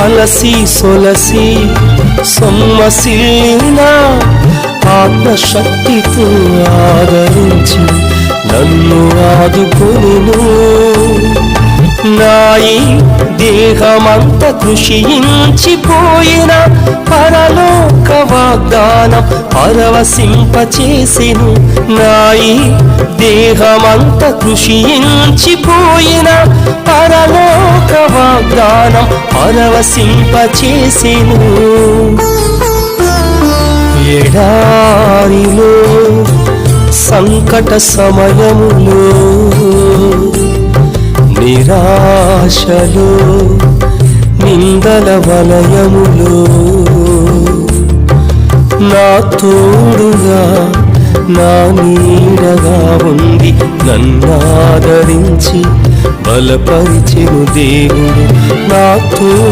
అలసి సొలసి సొమ్మసిల్లిన ఆత్మశక్తితో ఆదరించి నన్ను ఆదుకొనెను. నాయి దేహమంత కృషించిపోయిన పరలోక వాగ్దానం పరవశింపచేసెను. నాయి దేహమంత కృషించిపోయిన పరలోక వాగ్దానం పరవశింపచేసెను. ఎడారిలో సంకట సమయములో నిరాశలో నిందల వలయములో నా తోడుగా నా నీడగా ఉండి నన్నాదరించి బలపరిచెను దేవుడు. నా